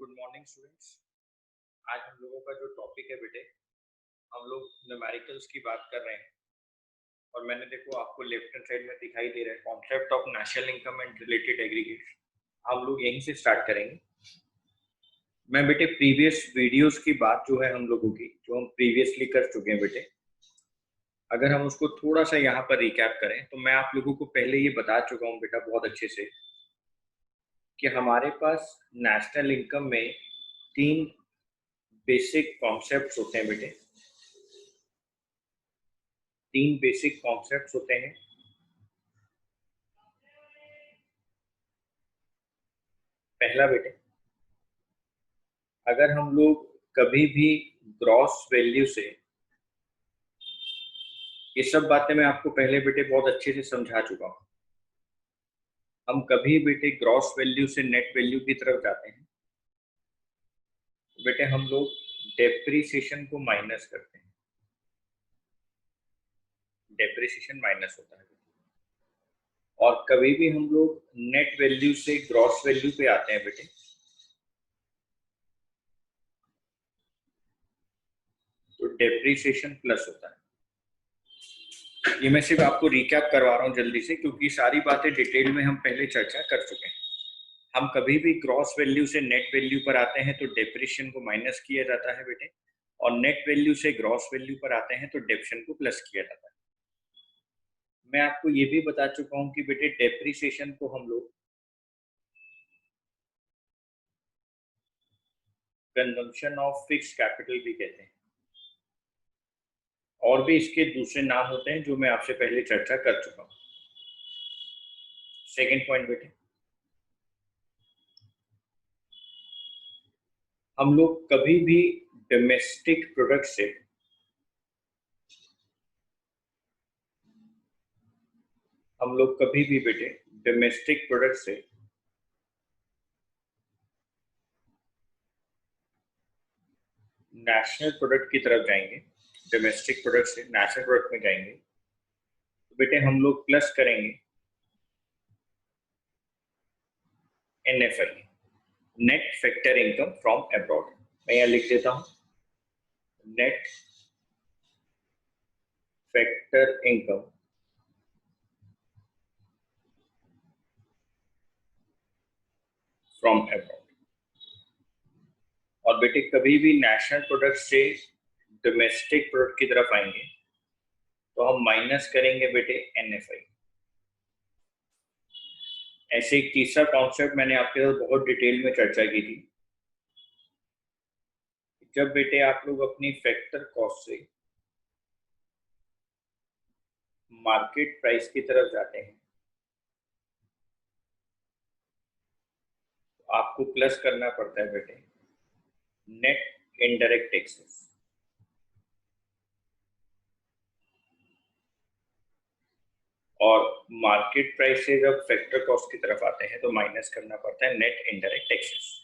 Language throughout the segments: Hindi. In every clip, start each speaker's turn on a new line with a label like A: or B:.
A: Good morning students. आज हम लोगों का जो टॉपिक है बेटे, हम लोग न्यूमेरिकल्स की बात कर रहे हैं और मैंने देखो आपको लेफ्ट हैंड साइड में दिखाई दे रहा है concept of national income and related aggregate. हम लोग यहीं से स्टार्ट करेंगे। मैं बेटे प्रीवियस वीडियोस की बात जो है हम लोगों की जो हम प्रीवियसली कर चुके हैं बेटे, अगर हम उसको थोड़ा सा यहाँ पर रिकैप करें तो मैं आप लोगों को पहले ये बता चुका हूँ बेटा बहुत अच्छे से कि हमारे पास नेशनल इनकम में तीन बेसिक कॉन्सेप्ट्स होते हैं बेटे। तीन बेसिक कॉन्सेप्ट्स होते हैं। पहला बेटे, अगर हम लोग कभी भी ग्रॉस वैल्यू से, ये सब बातें मैं आपको पहले बेटे बहुत अच्छे से समझा चुका हूँ, हम कभी बेटे ग्रॉस वैल्यू से नेट वैल्यू की तरफ जाते हैं तो बेटे हम लोग डेप्रिसिएशन को माइनस करते हैं। डेप्रिसिएशन माइनस होता है। और कभी भी हम लोग नेट वैल्यू से ग्रॉस वैल्यू पे आते हैं बेटे तो डेप्रिसिएशन प्लस होता है। ये मैं सिर्फ आपको रिकैप करवा रहा हूँ जल्दी से, क्योंकि सारी बातें डिटेल में हम पहले चर्चा कर चुके हैं। हम कभी भी ग्रॉस वैल्यू से नेट वैल्यू पर आते हैं तो डेप्रिसिएशन को माइनस किया जाता है बेटे, और नेट वैल्यू से ग्रॉस वैल्यू पर आते हैं तो डेप्रिसिएशन को प्लस किया जाता है। मैं आपको ये भी बता चुका हूँ कि बेटे डेप्रिसिएशन को हम लोग कंजम्पशन ऑफ फिक्स कैपिटल भी कहते हैं, और भी इसके दूसरे नाम होते हैं जो मैं आपसे पहले चर्चा कर चुका हूँ। सेकेंड पॉइंट बेटे, हम लोग कभी भी डोमेस्टिक प्रोडक्ट से डोमेस्टिक प्रोडक्ट से नेशनल प्रोडक्ट की तरफ जाएंगे। डोमेस्टिक प्रोडक्ट से नेशनल प्रोडक्ट में जाएंगे तो बेटे हम लोग प्लस करेंगे NFI, net factor income from abroad. मैं यहाँ लिख देता हूँ, net factor income from abroad. और बेटे कभी भी नेशनल प्रोडक्ट से डोमेस्टिक प्रोडक्ट की तरफ आएंगे तो हम माइनस करेंगे बेटे NFI। ऐसे एक तीसरा कॉन्सेप्ट मैंने आपके साथ बहुत डिटेल में चर्चा की थी। जब बेटे आप लोग अपनी फैक्टर कॉस्ट से मार्केट प्राइस की तरफ जाते हैं तो आपको प्लस करना पड़ता है बेटे नेट इनडायरेक्ट टैक्सेस। और मार्केट प्राइस से जब फैक्टर कॉस्ट की तरफ आते हैं तो माइनस करना पड़ता है नेट इनडायरेक्ट टैक्सेस।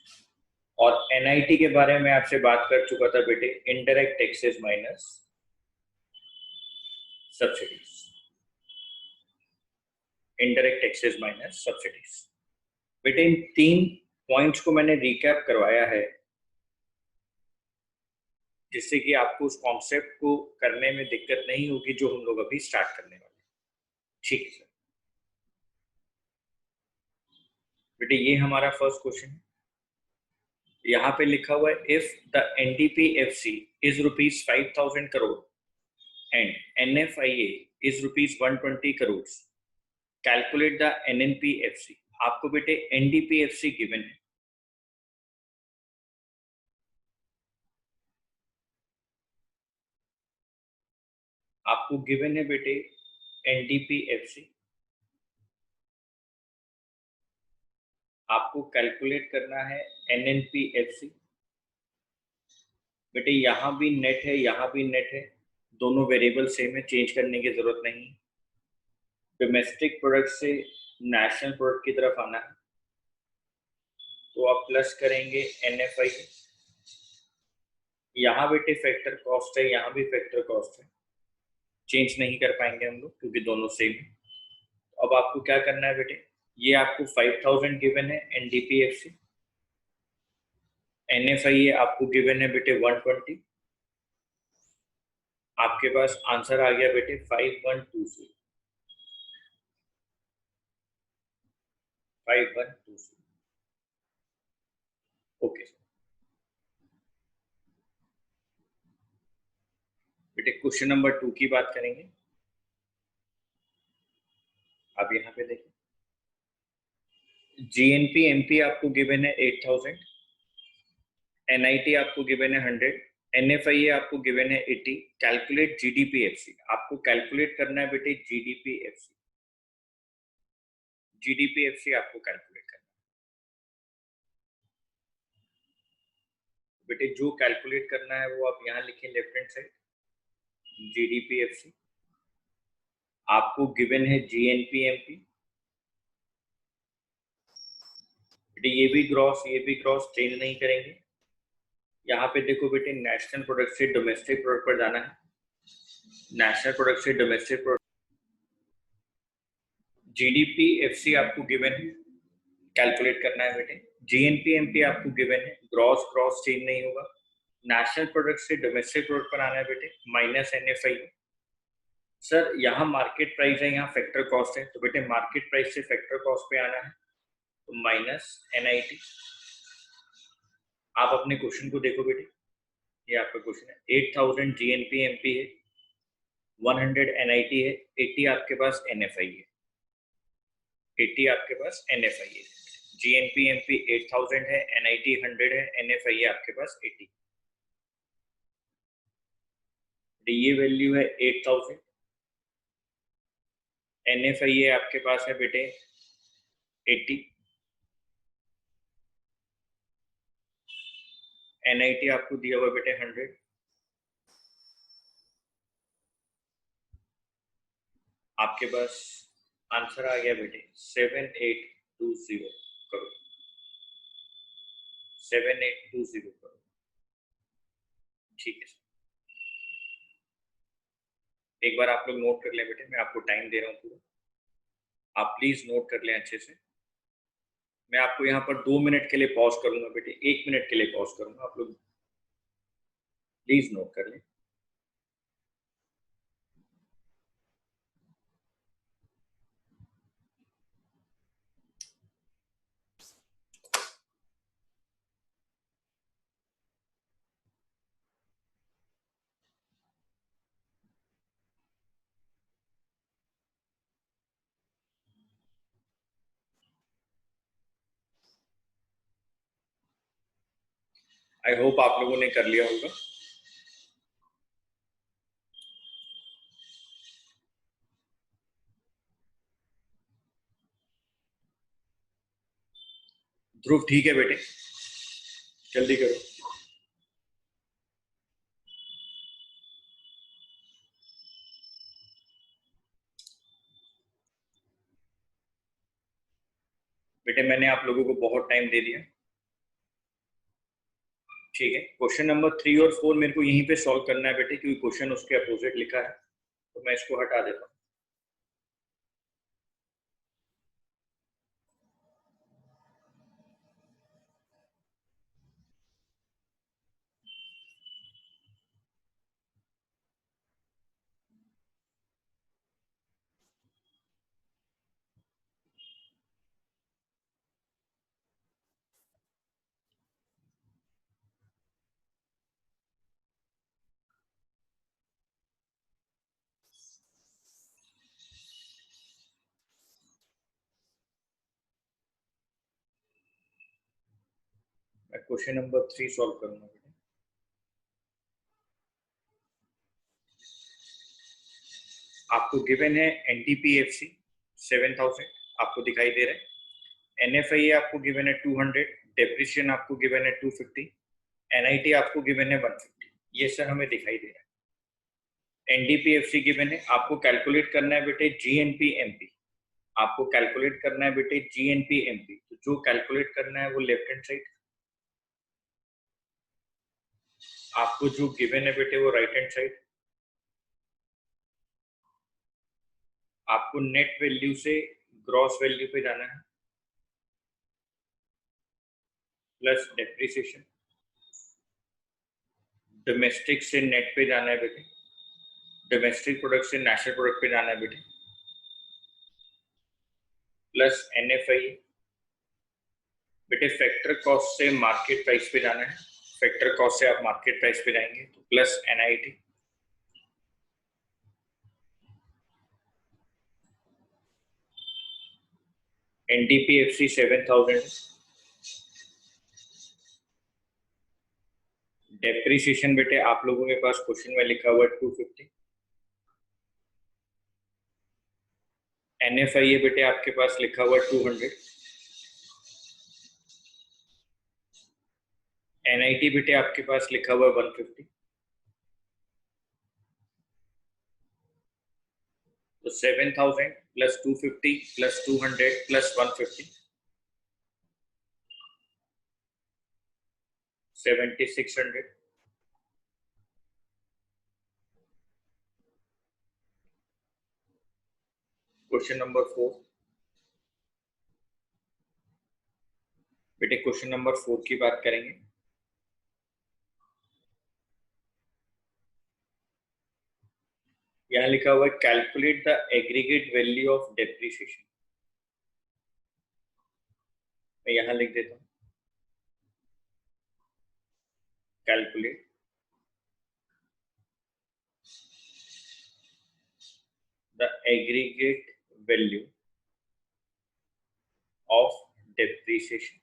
A: और NIT के बारे में आपसे बात कर चुका था बेटे, indirect taxes minus subsidies. Indirect taxes minus subsidies. बेटे इन तीन पॉइंट्स को मैंने रिकैप करवाया है जिससे कि आपको उस कॉन्सेप्ट को करने में दिक्कत नहीं होगी जो हम लोग अभी स्टार्ट करने वाले हैं। ठीक है सर। बेटे ये हमारा फर्स्ट क्वेश्चन है। यहाँ पे लिखा हुआ है if the NDPFC is ₹5,000 crore and NFIA is ₹120 crore, calculate the NNPFC। आपको बेटे NDPFC गिवन है, आपको गिवन है बेटे NDPFC। आपको कैलकुलेट करना है NNPFC। बेटे यहाँ भी नेट है, यहाँ भी नेट है, दोनों वेरिएबल सेम है, चेंज करने की जरूरत नहीं। डोमेस्टिक प्रोडक्ट से नेशनल प्रोडक्ट की तरफ आना है तो आप प्लस करेंगे NFI। यहाँ बेटे फैक्टर कॉस्ट है, यहाँ भी फैक्टर कॉस्ट है, चेंज नहीं कर पाएंगे हम लोग क्योंकि दोनों सेम है। अब आपको क्या करना है बेटे, ये आपको 5,000 गिवन है NDPFC, NFIA आपको गिवन है बेटे 120, आपके पास आंसर आ गया बेटे 5120, 5120। ओके बेटे, क्वेश्चन नंबर 2 की बात करेंगे। आप यहाँ पे देखिए, GNP MP आपको गिवन है 8000, NIT आपको गिवन है 100, NFIA आपको गिवन है 80। कैलकुलेट GDPFC, आपको कैलकुलेट करना है बेटे GDPFC, GDPFC आपको कैलकुलेट करना है बेटे। जो कैलकुलेट करना है वो आप यहाँ लिखें लेफ्ट हैंड साइड, GDPFC आपको गिवन है GNP MP बेटे। ये भी ग्रॉस चेंज नहीं करेंगे। यहाँ पे देखो बेटे, नेशनल प्रोडक्ट से डोमेस्टिक प्रोडक्ट पर जाना है, नेशनल प्रोडक्ट से डोमेस्टिक प्रोडक्ट। GDPFC आपको गिवन है, कैलकुलेट करना है बेटे। GNP MP आपको गिवन है, ग्रॉस क्रॉस चेंज नहीं होगा। नेशनल प्रोडक्ट से डोमेस्टिक प्रोडक्ट पर आना है बेटे, माइनस NFI। सर यहाँ मार्केट प्राइस है, यहाँ फैक्टर कॉस्ट है, तो बेटे मार्केट प्राइस से फैक्टर कॉस्ट पे आना है, तो माइनस NIT। आप अपने क्वेश्चन को देखो बेटे, ये आपका क्वेश्चन है। 8000 GNP MP है, 100 NIT है, 80 आपके पास NFI है, 80 आपके पास NFI है। GNP MP 8000 है, NIT 100 है, NFI है आपके पास 80। ये वैल्यू है 8000, NFI है आपके पास है बेटे 80, NIT आपको दिया हुआ बेटे 100। आपके पास आंसर आ गया बेटे 7820 करोड़, 7820 करोड़। ठीक है, एक बार आप लोग नोट कर लें बेटे, मैं आपको टाइम दे रहा हूँ पूरा, आप प्लीज नोट कर लें अच्छे से। मैं आपको यहाँ पर 2 मिनट के लिए पॉज करूंगा बेटे, 1 मिनट के लिए पॉज करूंगा, आप लोग प्लीज नोट कर लें। आई होप आप लोगों ने कर लिया होगा। ध्रुव ठीक है बेटे, जल्दी करो। बेटे मैंने आप लोगों को बहुत टाइम दे दिया, ठीक है। क्वेश्चन नंबर 3 और 4 मेरे को यहीं पे सॉल्व करना है बेटे, क्योंकि क्वेश्चन उसके अपोजिट लिखा है, तो मैं इसको हटा देता हूँ। मैं क्वेश्चन नंबर 3 सॉल्व करूंगा बेटे। आपको गिवन है NTPFC 7000 आपको दिखाई दे रहा है, NFIA आपको गिवन है 200, डेप्रिसिएशन आपको गिवन है 250, NIT आपको गिवन है 150। ये सर हमें दिखाई दे रहा है। NDPFC गिवन है, आपको कैलकुलेट करना है बेटे GNP MP, आपको कैलकुलेट करना है बेटे GNP MP। तो जो कैलकुलेट करना है वो लेफ्ट हैंड साइड, आपको जो गिवन है बेटे वो राइट हैंड साइड। आपको नेट वैल्यू से ग्रॉस वैल्यू पे जाना है, प्लस डेप्रिसिएशन। डोमेस्टिक से नेट पे जाना है बेटे, डोमेस्टिक प्रोडक्ट से नेशनल प्रोडक्ट पे जाना है बेटे, प्लस NFI बेटे फैक्टर कॉस्ट से मार्केट प्राइस पे जाना है, फैक्टर कॉस्ट से आप मार्केट प्राइस पे जाएंगे तो प्लस NIT, NDPFC 7000, डेप्रिसिएशन बेटे आप लोगों के पास क्वेश्चन में लिखा हुआ है 250, NFI बेटे आपके पास लिखा हुआ 200, NIT बेटे आपके पास लिखा हुआ 150, तो 7000 plus 250 plus 200 plus 150 7600। Question number 4 बेटे, क्वेश्चन नंबर 4 की बात करेंगे। यहाँ लिखा हुआ है calculate the aggregate value of depreciation. मैं यहाँ लिख देता हूँ calculate the aggregate value of depreciation.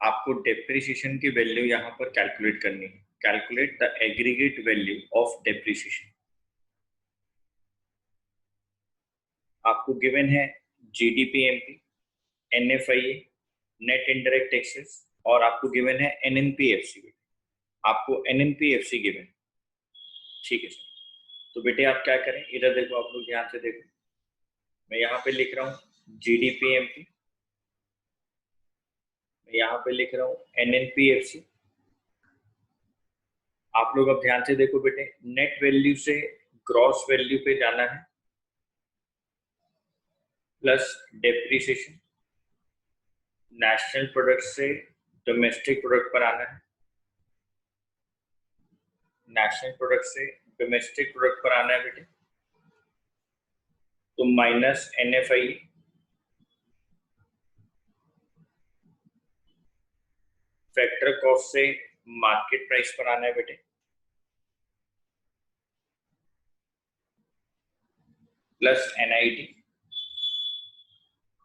A: आपको डेप्रिसिएशन की वैल्यू यहाँ पर कैलकुलेट करनी है। Calculate the aggregate value of depreciation. आपको गिवन है GDPMP, NFIA, net indirect taxes, और आपको गिवन है NNPFC। आपको NNPFC गिवन, ठीक है सर। तो बेटे आप क्या करें, इधर देखो, आप लोग ध्यान से देखो, मैं यहाँ पे लिख रहा हूँ GDPMP, मैं यहाँ पे लिख रहा हूँ NNPFC। आप लोग अब ध्यान से देखो बेटे, नेट वैल्यू से ग्रॉस वैल्यू पे जाना है, प्लस डेप्रिसिएशन, नेशनल प्रोडक्ट से डोमेस्टिक प्रोडक्ट पर आना है, नेशनल प्रोडक्ट से डोमेस्टिक प्रोडक्ट पर आना है बेटे, तो माइनस NFI, फैक्टर कॉस्ट से मार्केट प्राइस पर आना है बेटे, प्लस NIT,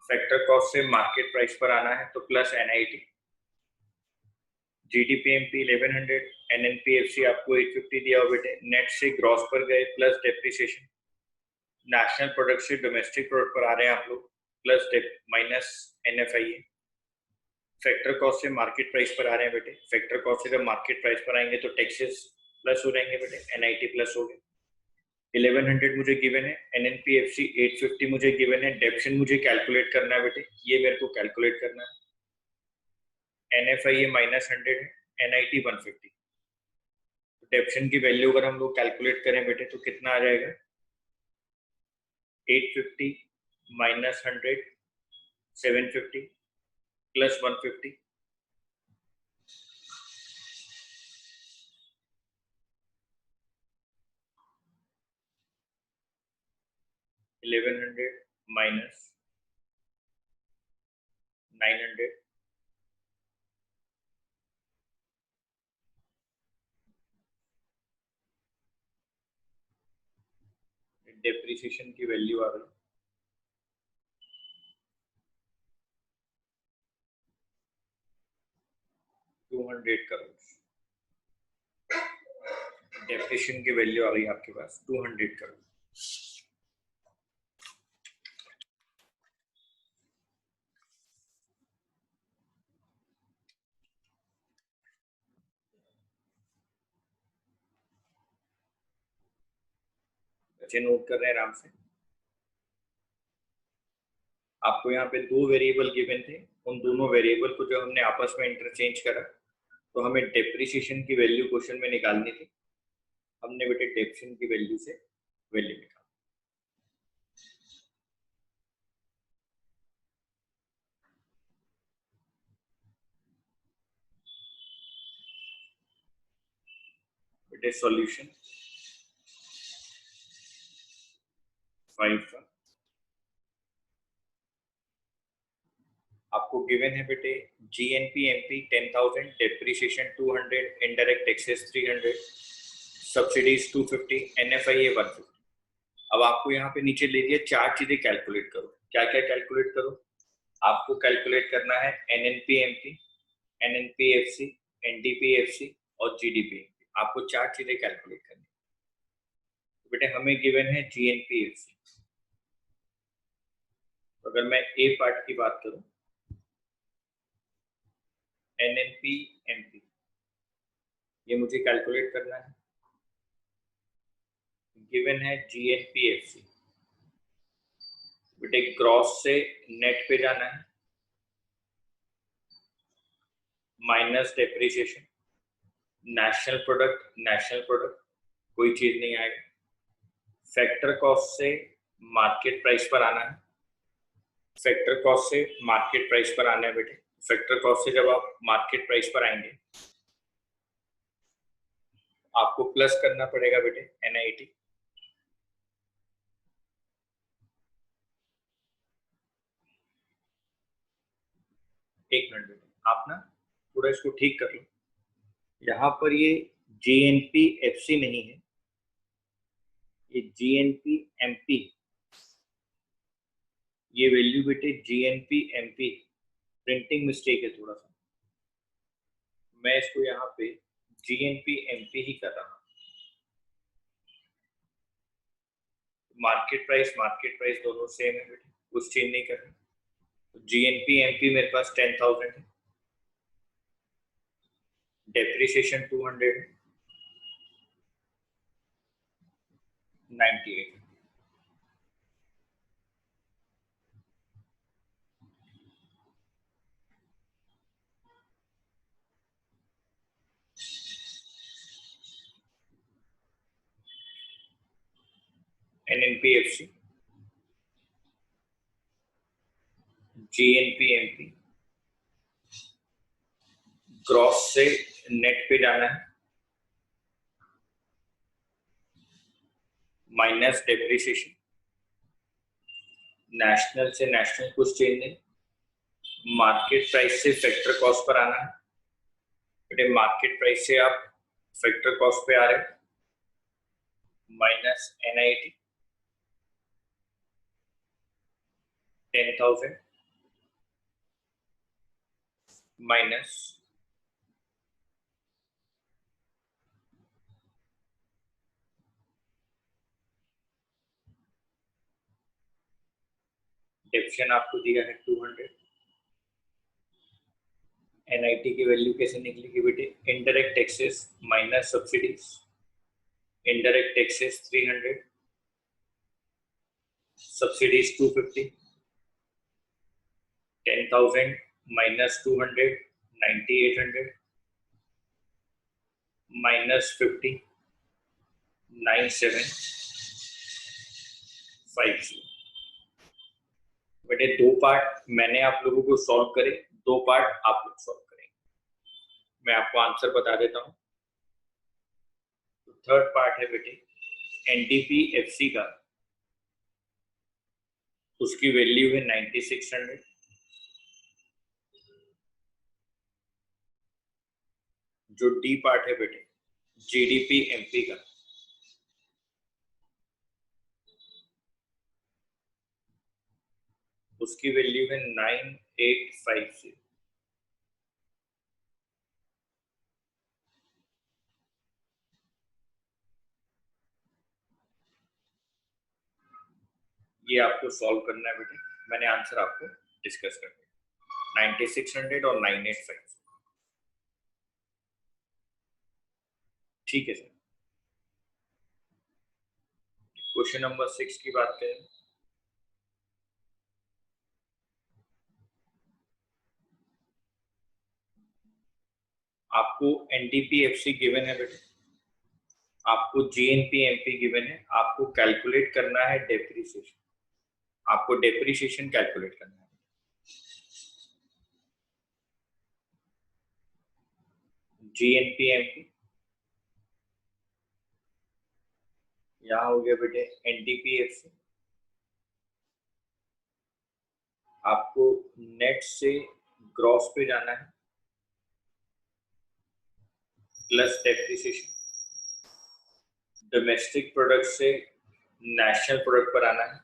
A: फैक्टर कॉस्ट से मार्केट प्राइस पर आना है तो प्लस NIT, GDPMP 1100, NNPFC आपको 850 दिया हो बेटे, नेट से ग्रॉस पर गए प्लस डेप्रिसिएशन, नेशनल प्रोडक्ट से डोमेस्टिक प्रोडक्ट पर आ रहे हैं आप लोग, plus minus NFI, factor cost से मार्केट प्राइस पर आ रहे हैं बेटे, फैक्टर कॉस्ट से जब मार्केट प्राइस पर आएंगे तो टैक्सेस प्लस हो जाएंगे बेटे, NIT प्लस हो गए। 1100 मुझे गिवन है, NNPFC 850 मुझे गिवन है, डेप्शन मुझे कैलकुलेट करना है बेटे, ये मेरे को कैलकुलेट करना है, NFI -100 है, NIT 150। डेप्शन की वैल्यू अगर हम लोग कैलकुलेट करें बेटे तो कितना आ जाएगा, 850 -100 750 प्लस 150, 1100 माइनस 900, डेप्रिसिएशन की वैल्यू आ गई 200 करोड़। डेप्रिसिएशन की वैल्यू आ गई आपके पास 200 करोड़। बच्चे नोट कर रहे हैं आराम से। आपको यहाँ पे दो वेरिएबल गिवन थे, उन दोनों वेरिएबल को जो हमने आपस में इंटरचेंज करा तो हमें डेप्रिसिएशन की वैल्यू क्वेश्चन में निकालनी थी, हमने बेटे डेप्रिसिएशन की वैल्यू से वैल्यू निकाली। बेटे सॉल्यूशन 5 का आपको गिवन है बेटे GNP MP 10,000, depreciation 200, indirect taxes 300, subsidies 250, NFIA 150। अब आपको यहाँ पे नीचे ले दिया 4 चीजें कैलकुलेट करो। क्या क्या कैलकुलेट करो? आपको कैलकुलेट करना है NNP MP, NNP FC, NDP FC और जीडीपी। आपको 4 चीजें कैलकुलेट करनी। तो बेटे हमें गिवन है जीएनपी एफसी। तो अगर मैं ए पार्ट की बात करूं, एनएनपी एमपी ये मुझे कैलकुलेट करना है। गिवन है जीएनपी एफसी। बेटे ग्रॉस से नेट पे जाना है, माइनस डेप्रिसिएशन, नेशनल प्रोडक्ट कोई चीज नहीं आएगा। फैक्टर कॉस्ट से मार्केट प्राइस पर आना है। फैक्टर कॉस्ट से मार्केट प्राइस पर आना है बेटे। फैक्टर कॉस्ट से जब आप मार्केट प्राइस पर आएंगे आपको प्लस करना पड़ेगा बेटे एनआईटी। एक मिनट बेटे, आप ना थोड़ा इसको ठीक कर लो। यहाँ पर ये जीएनपी एफसी नहीं है, ये जीएनपी एमपी। ये वैल्यू बेटे जीएनपी एमपी, प्रिंटिंग मिस्टेक है थोड़ा सा। मैं इसको यहाँ पे जीएनपी एमपी ही कर रहा हूँ। मार्केट प्राइस दोनों सेम है बेटे, कुछ चेंज नहीं करना। तो जीएनपी एमपी मेरे पास 10,000 है, डेप्रिसिएशन 200 है, 98। एनएनपीएफसी, जीएनपी एमपी, ग्रॉस से नेट पे जाना है, माइनस डेप्रिसिएशन, नेशनल से नेशनल कुछ चेंज नहीं, मार्केट प्राइस से फैक्टर कॉस्ट पर आना है। बेटे मार्केट प्राइस से आप फैक्टर कॉस्ट पे आ रहे, माइनस एनआईटी 10,000 माइनस डेप्शन आपको दिया है 200। एनआईटी की वैल्यू कैसे निकलेगी बेटे? Indirect taxes minus subsidies, indirect taxes 300, subsidies 250, 10,000 minus 200, 9,800 minus 50, 9,750। बेटे दो पार्ट मैंने आप लोगों को सॉल्व करे, दो पार्ट आप लोग सॉल्व करेंगे। मैं आपको आंसर बता देता हूं। तो थर्ड पार्ट है बेटे एनडीपी एफसी का, उसकी वैल्यू है 9,600। जो डी पार्ट है बेटे जीडीपी एमपी का, उसकी वैल्यू है 9,850। ये आपको सॉल्व करना है बेटे, मैंने आंसर आपको डिस्कस कर दिया 9,600 और 9,850। ठीक है सर। क्वेश्चन नंबर 6 की बात करें। आपको एनडीपीएफसी गिवन है बेटे, आपको जीएनपी एमपी गिवन है, आपको कैलकुलेट करना है डेप्रिसिएशन। आपको डेप्रिसिएशन कैलकुलेट करना है। जीएनपी एमपी यहाँ हो गया बेटे एनडीपीएफसी। आपको नेट से ग्रॉस पे जाना है प्लस डेप्रिसिएशन। डोमेस्टिक प्रोडक्ट से नेशनल प्रोडक्ट पर आना है,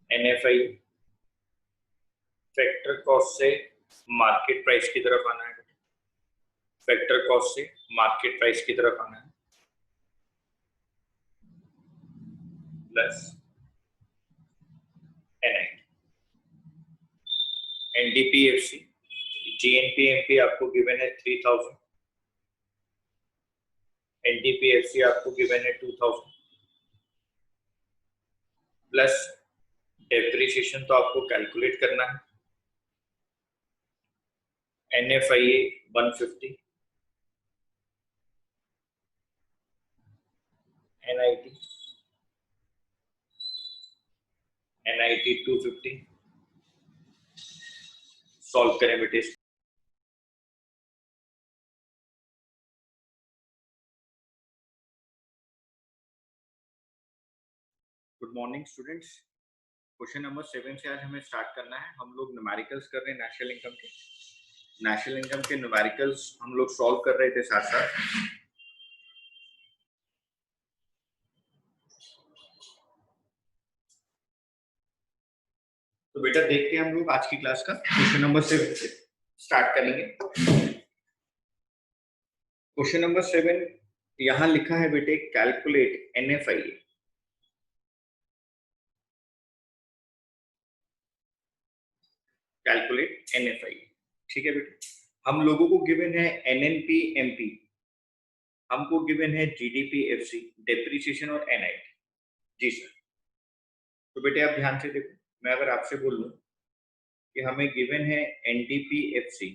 A: एनएफआई। फैक्टर कॉस्ट से मार्केट प्राइस की तरफ आना है, फैक्टर कॉस्ट से मार्केट प्राइस की तरफ आना है, प्लस एनआई। एनडीपीएफसी जीएनपीएमपी आपको गिवन है 3000, एनडीपीएफसी आपको गिवन है 2000, प्लस डेप्रिसिएशन तो आपको कैलकुलेट करना है, एनएफआईए 150, एनआईटी 250। सॉल्व करें बेटे। Good morning students. Question number 7 से आज हमें स्टार्ट करना है। हम लोग न्यूमेरिकल्स कर रहे हैं नेशनल इनकम के। नेशनल इनकम के न्यूमेरिकल्स हम लोग सॉल्व कर रहे थे साथ साथ। तो बेटा देखते हैं हम लोग आज की क्लास का क्वेश्चन नंबर 7 से स्टार्ट करेंगे। क्वेश्चन नंबर 7 यहां लिखा है बेटे कैलकुलेट एनएफआईए। कैलकुलेट एनएफआईए, ठीक है बेटे। हम लोगों को गिवन है एनएनपी एमपी, हमको गिवन है जीडीपीएफसी, डेप्रिसिएशन और एनआईटी। जी सर। तो बेटे आप ध्यान से देखो, मैं अगर आपसे बोल लूं कि हमें गिवन है एनडीपीएफसी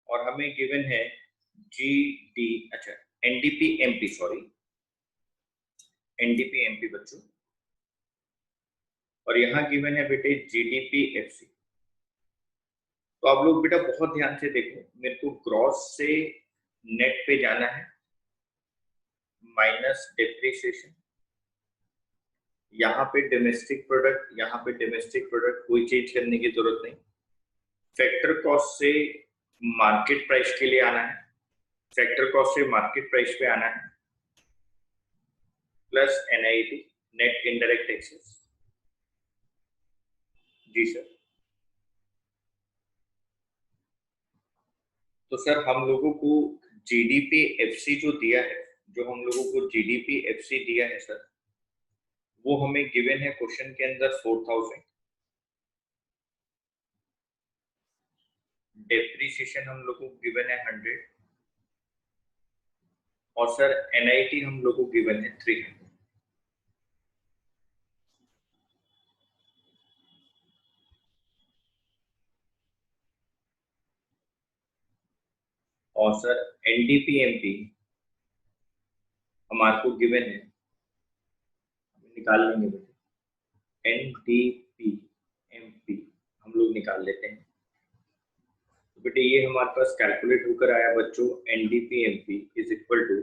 A: और हमें गिवन है जीडी, अच्छा एनडीपीएमपी, सॉरी एनडीपीएमपी बच्चों, और यहाँ गिवन है बेटे जीडीपीएफसी। तो आप लोग बेटा बहुत ध्यान से देखो, मेरे को ग्रॉस से नेट पे जाना है, माइनस डेप्रिसिएशन, यहाँ पे डोमेस्टिक प्रोडक्ट, यहाँ पे डोमेस्टिक प्रोडक्ट, कोई चेंज करने की जरूरत नहीं। फैक्टर कॉस्ट से मार्केट प्राइस के लिए आना है, फैक्टर कॉस्ट से मार्केट प्राइस पे आना है, plus NIT net indirect taxes. जी सर। तो सर हम लोगों को जीडीपीएफसी जो दिया है, जो हम लोगों को जीडीपीएफसी दिया है सर, वो हमें गिवन है क्वेश्चन के अंदर 4000। डेप्रिसिएशन हम लोगों को गिवन है 100 और सर एनआईटी हम लोगों को गिवन है 300। और सर एनडीपीएमपी हमारे को गिवन है, निकाल लेंगे बेटे, एनडीपीएमपी हम लोग निकाल लेते हैं। तो बेटे ये हमारे पास कैलकुलेट होकर आया बच्चों, NDPMP is equal to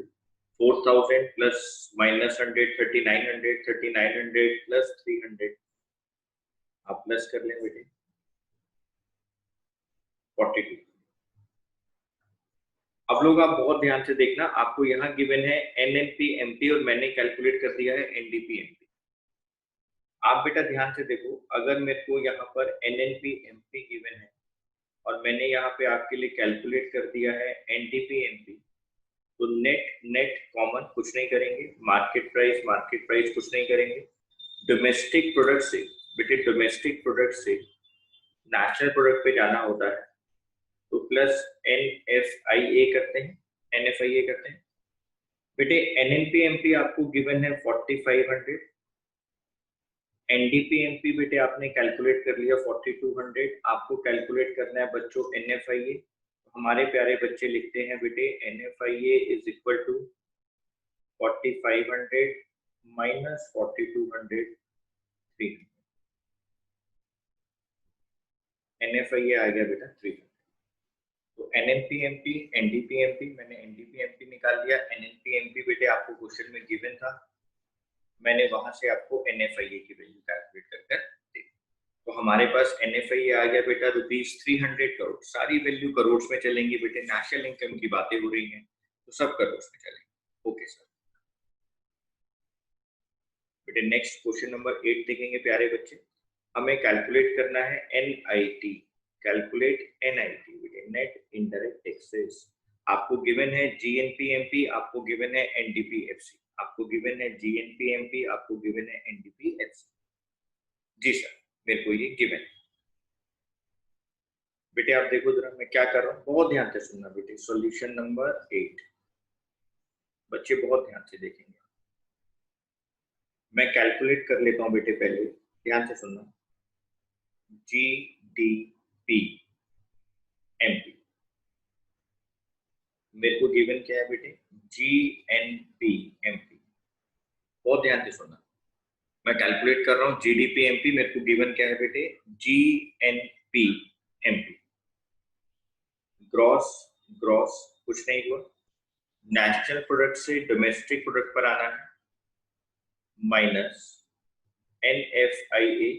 A: 4000 plus minus 100, 3900, 3900 plus 300। आप प्लस कर लें बेटे, 42। अब लोग आप बहुत ध्यान से देखना, आपको यहाँ गिवन है एनएनपीएमपी और मैंने कैलकुलेट कर दिया है एनडीपीएमपी। आप बेटा ध्यान से देखो, अगर मेरे को यहाँ पर एनएनपीएमपी गिवन है और मैंने यहाँ पे आपके लिए कैलकुलेट कर दिया है एनडीपीएमपी, तो नेट नेट कॉमन कुछ नहीं करेंगे, मार्केट प्राइस कुछ नहीं करेंगे। डोमेस्टिक प्रोडक्ट से बेटे, डोमेस्टिक प्रोडक्ट से नेशनल प्रोडक्ट पे जाना होता है, तो प्लस एनएफआईए करते हैं, एनएफआईए करते हैं बेटे। एनएनपीएमपी आपको गिवन है 4500, एनडीपीएमपी बेटे आपने कैलकुलेट कर लिया 4200। आपको कैलकुलेट करना है बच्चों एनएफआईए। हमारे प्यारे बच्चे लिखते हैं बेटे NFIA is equal to 4500 minus 4200, 300। NFIA आ गया बेटा 300। तो एनएनपीएमपी, एनडीपीएमपी, मैंने एनडीपीएमपी निकाल लिया। एनएनपीएमपी बेटे आपको क्वेश्चन में गिवन था, मैंने वहां से आपको एनएफआईए की वैल्यू कैलकुलेट कर दी। तो हमारे पास एनएफआईए आ गया बेटा ₹300 करोड़। सारी वैल्यू करोड़ में चलेंगी बेटे, नेशनल इनकम की बातें हो रही हैं तो सब करोड़ में चलेंगे। Okay sir. बेटे नेक्स्ट क्वेश्चन नंबर 8 देखेंगे प्यारे बच्चे। हमें कैलकुलेट करना है एनआईटी। कैलकुलेट एनआईटी बेटे, नेट इनडायरेक्ट टैक्सेस। आपको गिवन है जीएनपीएमपी, आपको गिवन है एनडीपीएफसी, आपको गिवन है जीएनपीएमपी, आपको गिवन है एनडीपीएफसी। जी सर, मेरे को ये गिवन है। बेटे आप देखो जरा मैं क्या कर रहा हूँ, बहुत ध्यान से सुनना बेटे। सॉल्यूशन नंबर 8, बच्चे बहुत ध्यान से देखेंगे। मैं कैलकुलेट कर लेता हूँ बेटे, पहले ध्यान से सुनना। जीडीपी एमपी, मेरे को गिवन क्या है बेटे, जीएनपी एमपी। बहुत ध्यान से सुनना, मैं कैलकुलेट कर रहा हूँ जीडीपी एमपी, मेरे को गिवन क्या है बेटे, जीएनपी एमपी। ग्रॉस ग्रॉस कुछ नहीं हुआ, नेशनल प्रोडक्ट से डोमेस्टिक प्रोडक्ट पर आना है, माइनस एनएफआईए,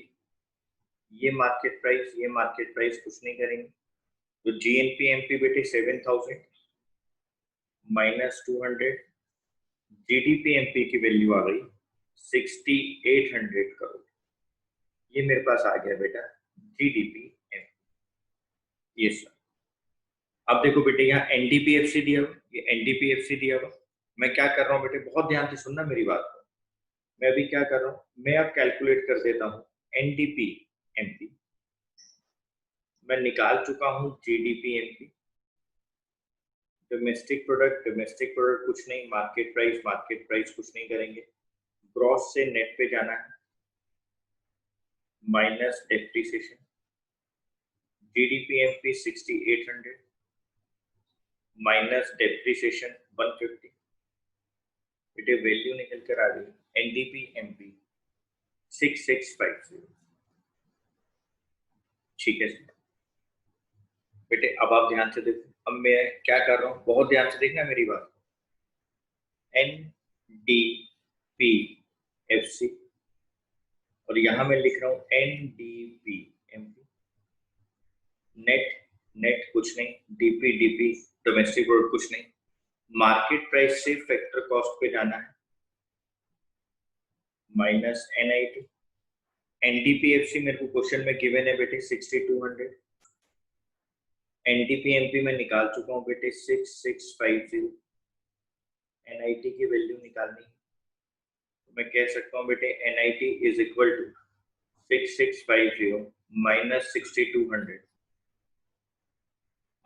A: ये मार्केट प्राइस, ये मार्केट प्राइस कुछ नहीं करेंगे। तो जीएनपीएमपी बेटे 7000 माइनस 200, जीडीपीएमपी की वैल्यू आ गई 6800 करोड़। ये मेरे पास आ गया बेटा जीडीपीएमपी। ये सर। अब देखो बेटे यहाँ एनडीपीएफसी दिया हुआ, ये एनडीपीएफसी दिया हुआ। मैं क्या कर रहा हूँ बेटे, बहुत ध्यान से सुनना मेरी बात को। मैं अभी क्या कर रहा हूँ, मैं अब कैलकुलेट कर देता हूँ एनडीपीएमपी। मैं निकाल चुका हूँ जीडीपीएमपी। डोमेस्टिक प्रोडक्ट कुछ नहीं, मार्केट प्राइस कुछ नहीं करेंगे। ग्रॉस से नेट पे जाना है, माइनस डेप्रिसिएशन, जीडीपीएमपी 6800 माइनस डेप्रिसिएशन 150, बेटे वैल्यू निकल कर आ गई एनडीपीएमपी 6650। ठीक है बेटे, अब आप ध्यान से देखो। अब मैं क्या कर रहा हूँ, बहुत ध्यान से देखना मेरी बात। एनडीपीएफसी और यहां मैं लिख रहा हूँ एनडीपीएमपी। नेट कुछ नहीं, डीपी डोमेस्टिक प्रोडक्ट कुछ नहीं, मार्केट प्राइस से फैक्टर कॉस्ट पे जाना है, माइनस एनआईटी। एनडीपीएफसी मेरे को क्वेश्चन में गिवन है बेटे 6200, एनडीपीएमपी में निकाल चुका हूँ बेटे 6650। एनआईटी की वैल्यू निकालनी, तो मैं कह सकता हूँ बेटे NIT is equal to 6650 minus 6200।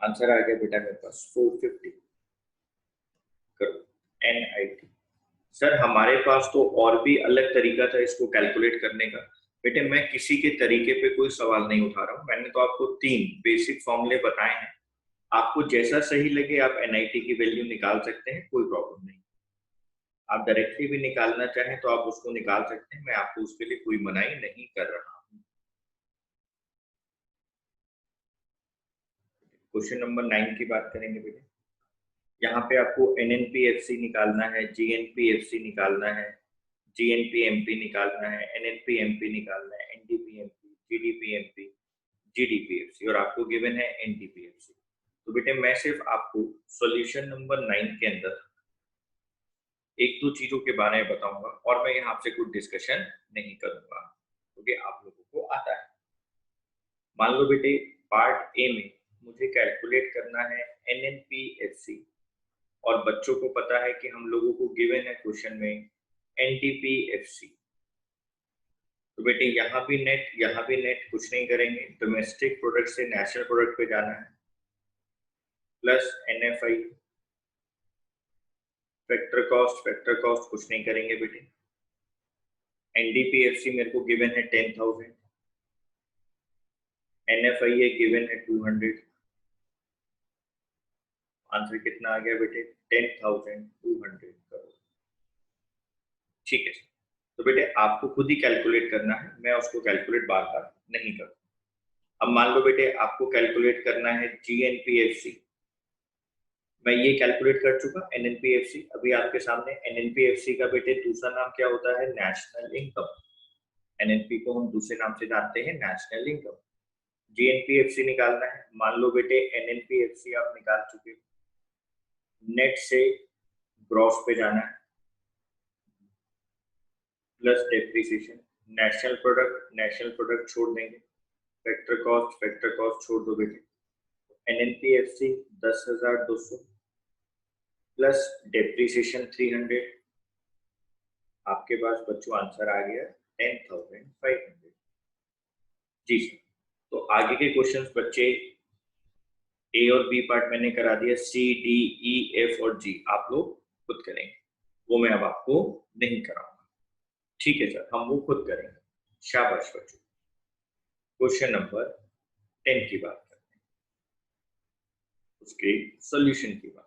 A: Answer आ गया बेटा मेरे पास 450 करोड़ एनआईटी। सर हमारे पास तो और भी अलग तरीका था इसको कैलकुलेट करने का। बेटे मैं किसी के तरीके पे कोई सवाल नहीं उठा रहा हूँ, मैंने तो आपको 3 बेसिक फॉर्मूले बताए हैं। आपको जैसा सही लगे आप एनआईटी की वैल्यू निकाल सकते हैं, कोई प्रॉब्लम नहीं। आप डायरेक्टली भी निकालना चाहें तो आप उसको निकाल सकते हैं, मैं आपको उसके लिए कोई मनाही नहीं कर रहा हूँ। क्वेश्चन नंबर 9 की बात करेंगे बेटे। यहाँ पे आपको एनएनपीएफसी निकालना है, जीएनपीएफसी निकालना है, जीएनपीएमपी निकालना है, एनएनपीएमपी निकालना है, एनडीपीएमपी, जीडीपीएमपी, जीडीपीएफसी और आपको गिवन है एनडीपीएफसी। तो बेटे मैं सिर्फ आपको सॉल्यूशन नंबर 9 के अंदर एक दो चीजों के बारे में बताऊंगा और मैं यहाँ आपसे कुछ डिस्कशन नहीं करूंगा क्योंकि आप लोगों को आता है। मान लो बेटे पार्ट ए में मुझे कैलकुलेट करना है एनएनपीएफसी और बच्चों को पता है कि हम लोगों को गिवन है क्वेश्चन में एनडीपीएफसी। तो बेटे यहाँ भी नेट कुछ नहीं करेंगे, डोमेस्टिक प्रोडक्ट से नेशनल प्रोडक्ट पे जाना है, प्लस एनएफआई, फैक्टर कॉस्ट कुछ नहीं करेंगे बेटे। एनडीपीएफसी मेरे को गिवन है 10,000, एनएफआई गिवन है 200। आंसर कितना आ गया बेटे 10,200 करोड़। ठीक है, तो बेटे आपको खुद ही कैलकुलेट करना है, मैं उसको कैलकुलेट बार बार नहीं करूँ। अब मान लो बेटे आपको कैलकुलेट करना है जीएनपीएफसी, मैं ये कैलकुलेट कर चुका एनएनपीएफसी। अभी आपके सामने एनएनपीएफसी का बेटे दूसरा नाम क्या होता है, नेशनल इनकम। एनएनपी को हम दूसरे नाम से जानते हैं नेशनल इनकम। जीएनपीएफसी निकालना है। मान लो बेटे एनएनपीएफसी आप निकाल चुके हो, नेट से ग्रॉस पे जाना है, प्लस डेप्रिसिएशन, नेशनल प्रोडक्ट छोड़ देंगे, फैक्टर कॉस्ट छोड़ दो बेटे। एनएनपीएफसी 10,200 प्लस डेप्रिसिएशन 300, आपके पास बच्चों आंसर आ गया 10,500। जी सर। तो आगे के क्वेश्चंस बच्चे ए और बी पार्ट मैंने करा दिया, सी डी ई एफ और जी आप लोग खुद करेंगे, वो मैं अब आपको नहीं कराऊंगा। ठीक है सर, हम वो खुद करेंगे। शाबाश बच्चों। क्वेश्चन नंबर 10 की बात करते हैं, उसके सॉल्यूशन की बात।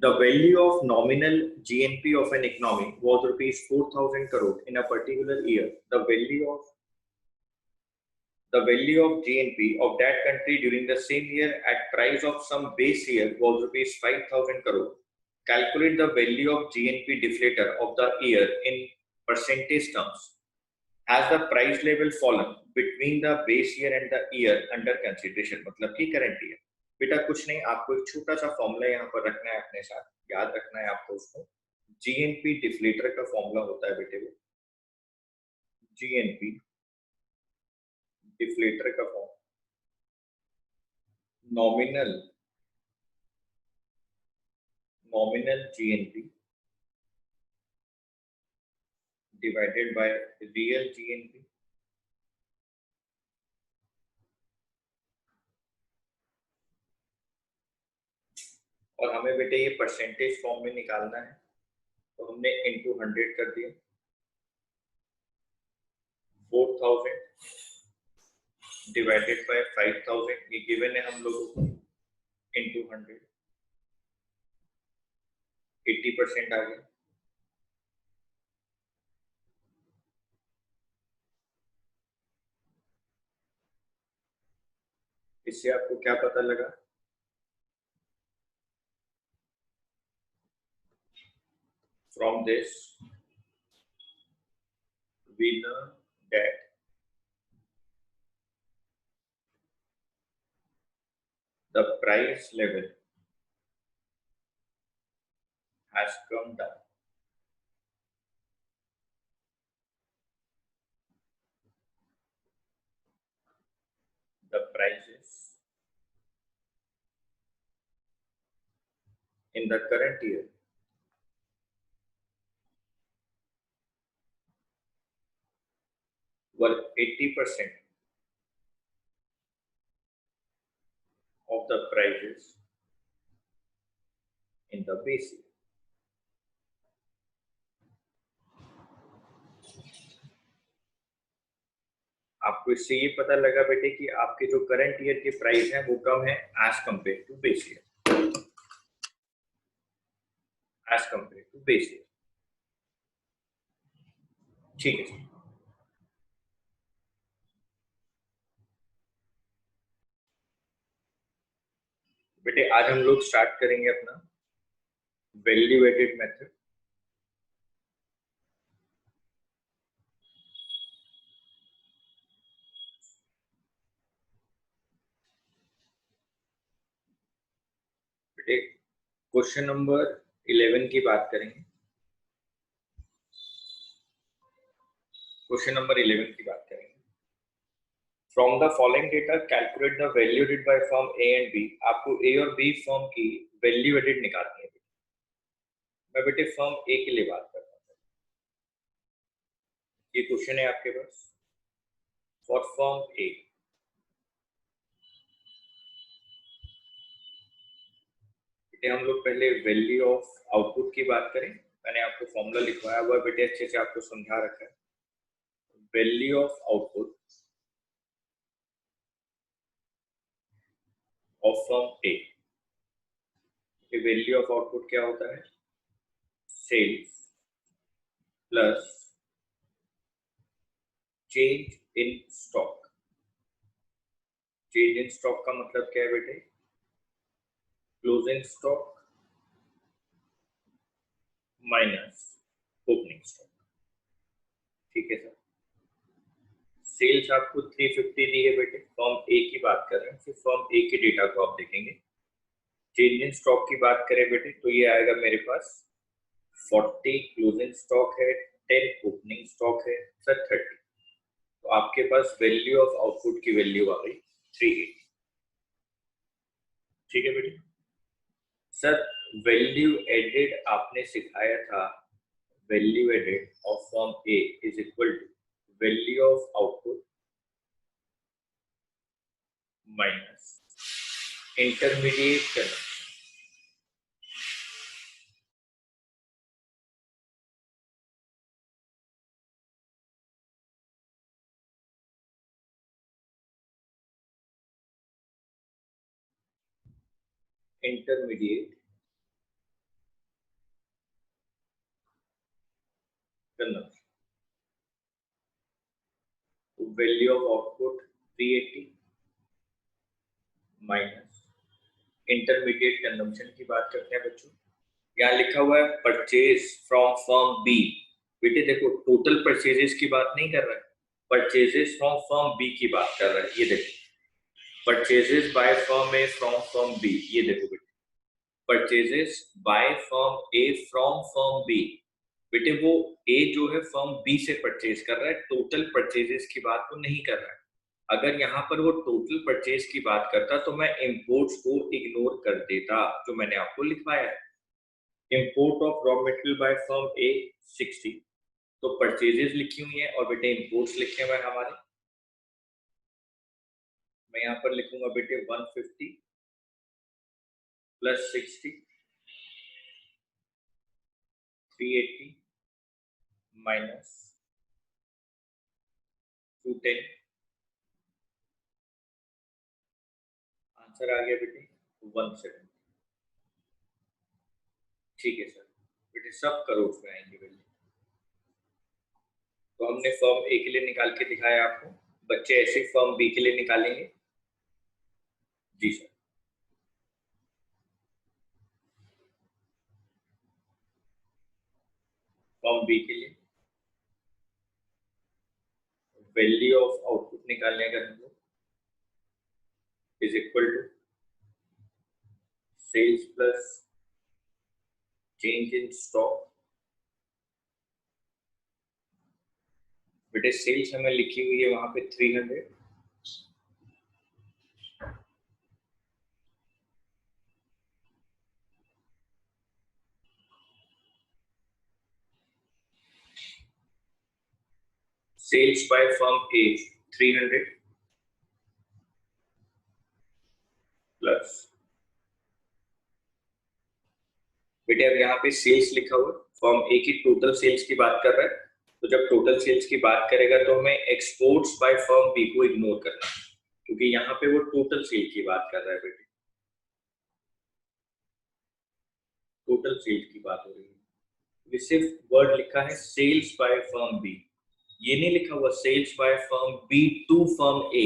A: The value of nominal GNP of an economy was rupees 4,000 crore in a particular year. The value of GNP of that country during the same year at price of some base year was rupees 5,000 crore. Calculate the value of GNP deflator of the year in percentage terms. Has the price level fallen between the base year and the year under consideration? मतलब कि करंट ईयर। बेटा कुछ नहीं, आपको एक छोटा सा फॉर्मूला यहाँ पर रखना है अपने साथ, याद रखना है आपको उसको। जीएनपी डिफ्लेटर का फॉर्मूला होता है बेटे वो, जीएनपी डिफ्लेटर का form nominal GNP divided by real GNP और हमें बेटे ये परसेंटेज फॉर्म में निकालना है, तो हमने इनटू 100 कर दिया। 4,000 डिवाइडेड बाय 5,000 ये गिवन है हम लोगों को, इनटू 100 80% आ गया। इससे आपको क्या पता लगा? From this we learn that the price level has come down. The prices in the current year were 80% of the prices in the base year. आपको इससे ये पता लगा बेटे कि आपके जो करंट ईयर के प्राइस हैं वो कम है as compare to base year, as compare to base year. ठीक है बेटे, आज हम लोग स्टार्ट करेंगे अपना वैल्यू एडेड मेथड। बेटे क्वेश्चन नंबर 11 की बात करेंगे। क्वेश्चन नंबर 11 की बात करेंगे। From the following data, calculate the value added by firm A and B. आपको A और B फर्म की वैल्यू एडेड निकालनी है। मैं बेटे फर्म A के लिए बात करता हूँ। ये क्वेश्चन है आपके पास फॉर फर्म A। बेटे हम लोग पहले वैल्यू ऑफ आउटपुट की बात करें। मैंने आपको फॉर्मूला लिखवाया हुआ बेटे, अच्छे से आपको समझा रखा है। Value of output of firm A। Value of output क्या होता है? Sales plus change in stock change in stock का मतलब क्या है बेटे? Closing stock minus opening stock. ठीक है सर। सेल्स आपको 350 दी है बेटे, फर्म ए की बात कर रहे हैं, फिर फर्म ए के डेटा को आप देखेंगे। चेंज इन स्टॉक की बात करें बेटे तो ये आएगा मेरे पास 40 क्लोजिंग स्टॉक है, 10 ओपनिंग स्टॉक है सर, 30। तो आपके पास वैल्यू ऑफ आउटपुट की वैल्यू आ गई 380। ठीक है बेटे। सर वैल्यू एडेड आपने सिखाया था, value added of firm A is equal to value of output minus intermediate consumption. Intermediate consumption. तो value of output 380 minus intermediate consumption की बात करते हैं बच्चों। यहाँ लिखा हुआ है परचेज फ्रॉम फर्म बी। बेटे देखो टोटल परचेजेस की बात नहीं कर रहा है, परचेजेस फ्रॉम फर्म बी की बात कर रहा है। ये देखो purchases by firm A from firm B, ये देखो बेटे purchases by firm A from firm B. बेटे वो ए जो है फर्म बी से परचेज कर रहा है, टोटल परचेजेस की बात तो नहीं कर रहा है। अगर यहाँ पर वो टोटल परचेज की बात करता तो मैं इंपोर्ट्स को इग्नोर कर देता, जो मैंने आपको लिखवाया है। Import of raw material by firm A 60, तो परचेजेस लिखी हुई है और बेटे इंपोर्ट्स लिखे हुए हैं हमारे। मैं यहाँ पर लिखूंगा बेटे 150 प्लस 60 380 माइनस 210। आंसर आ गया बेटे 170। ठीक है सर। बेटे सब करोड़ में आएंगे बेटे। तो हमने फर्म ए के लिए निकाल के दिखाया आपको, बच्चे ऐसे फर्म बी के लिए निकालेंगे। जी सर। फर्म बी के लिए वैल्यू ऑफ आउटपुट निकालने का हम लोग is equal to sales plus change in stock. बेटे सेल्स हमें लिखी हुई है वहां पे 300, sales by firm A 300 plus. बेटे अब यहाँ पे सेल्स लिखा हुआ, फर्म ए की टोटल सेल्स की बात कर रहा है, तो जब टोटल सेल्स की बात करेगा तो हमें एक्सपोर्ट्स बाय फर्म बी को इग्नोर करना है, क्योंकि यहाँ पे वो टोटल सेल की बात कर रहा है बेटे, टोटल सेल की बात हो रही है। ये सिर्फ वर्ड लिखा है सेल्स बाय फर्म बी, ये नहीं लिखा हुआ sales by firm B to firm A.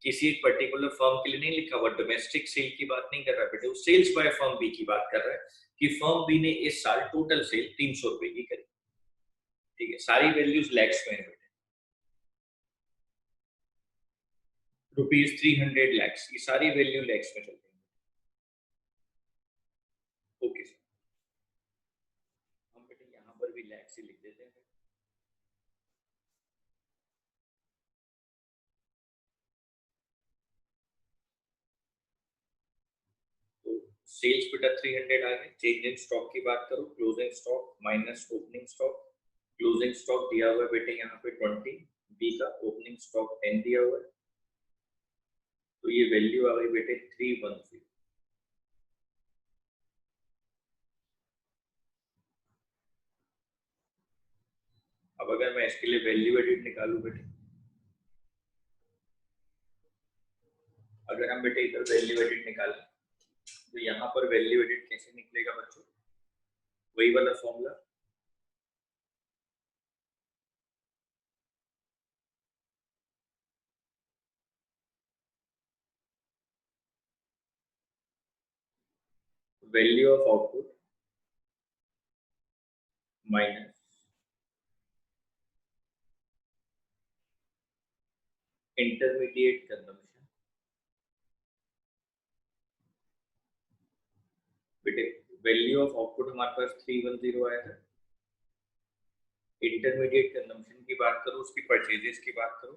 A: किसी एक पर्टिकुलर फर्म के लिए नहीं लिखा हुआ, डोमेस्टिक सेल की बात नहीं कर रहा बेटे, वो सेल्स बाय फर्म बी की बात कर रहा है कि फर्म बी ने इस साल टोटल सेल 300 रुपए की करी। ठीक है, सारी वैल्यूज लैक्स में है बेटे, ₹300 लैक्स, ये सारी वैल्यू लैक्स में चलती है। ओके सर, हम बेटे यहाँ पर भी लैक्स ही लिख देते हैं। तो सेल्स बेटा 300 आ गए। चेंज इन स्टॉक की बात करो, closing stock minus opening stock. Closing stock दिया हुआ है बेटे यहाँ पे 20 बी का, ओपनिंग स्टॉक 10 दिया हुआ है, तो ये वैल्यू आ गई बेटे 310। अब अगर मैं इसके लिए वैल्यू एडिट निकालू बेटे, अगर हम बेटे इधर वैल्यू एडिट निकालें तो यहाँ पर वैल्यू एडिट कैसे निकलेगा बच्चों? वही वाला formula, value of output minus intermediate consumption. बेटे वैल्यू ऑफ आउटपुट हमारे पास 310 आया था। इंटरमीडिएट कंजम्पशन की बात करो, उसकी परचेजेस की बात करो।